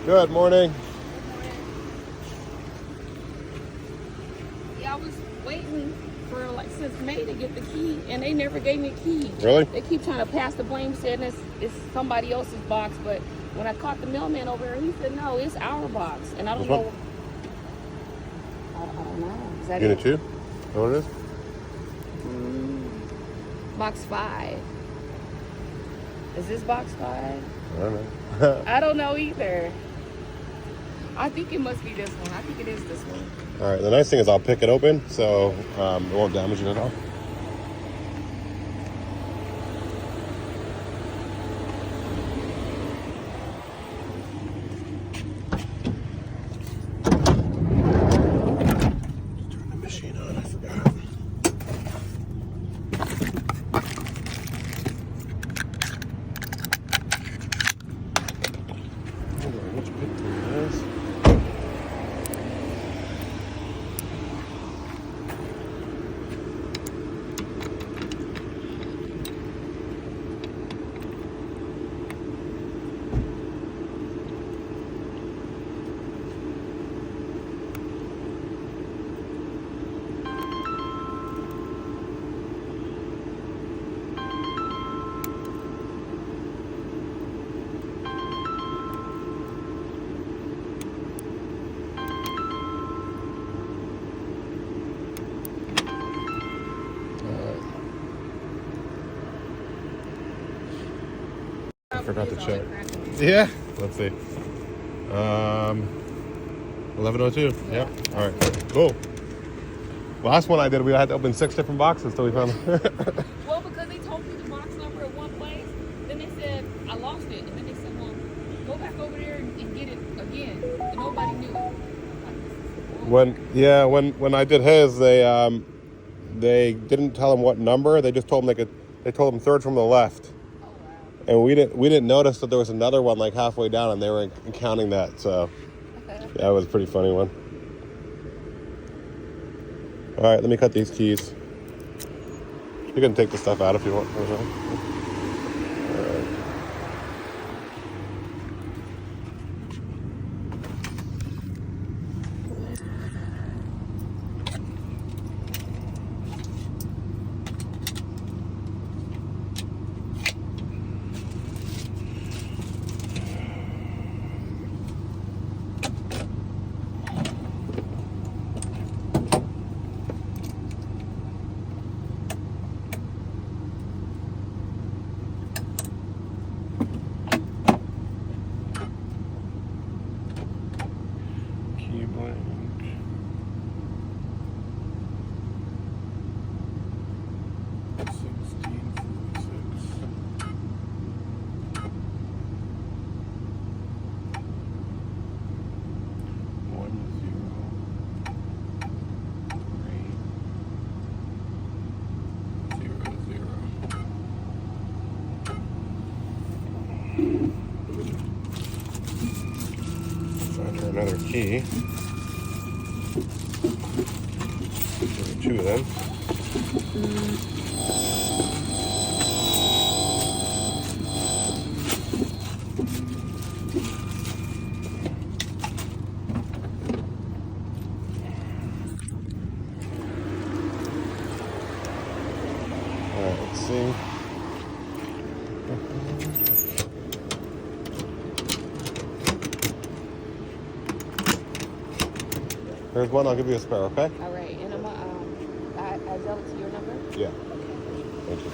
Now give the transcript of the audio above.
Good morning. Yeah, I was waiting for like since May to get the key, and they never gave me a key. Really? They keep trying to pass the blame, saying it's somebody else's box. But when I caught the mailman over there, he said no, it's our box, and I don't know. I don't know. Is that Unit it? 2? Is that what it is? Box 5. Is this box 5? I don't know. I don't know either. I think it must be this one. I think it is this one. All right. The nice thing is I'll pick it open, so it won't damage it at all. Turn the machine on. I forgot. Hold on, which picture is? I forgot to check. Yeah. Let's see. 11:02. Yeah. Yep. All right. Cool. Last one I did, we had to open 6 different boxes till we found them. Well, because they told me the box number at one place, then they said I lost it, and then they said, well, go back over there and get it again. And nobody knew it. when I did his, they didn't tell him what number. They just told him they told him third from the left. Oh, wow. And we didn't notice that there was another one like halfway down, and they were counting that. So that was a pretty funny one. All right, let me cut these keys. You can take the stuff out if you want. All right. Key blank. Find her another key. There are 2 of them. All right, let's see. There's one. I'll give you a spare, okay? All right, and I tell it to your number? Yeah. Thank you.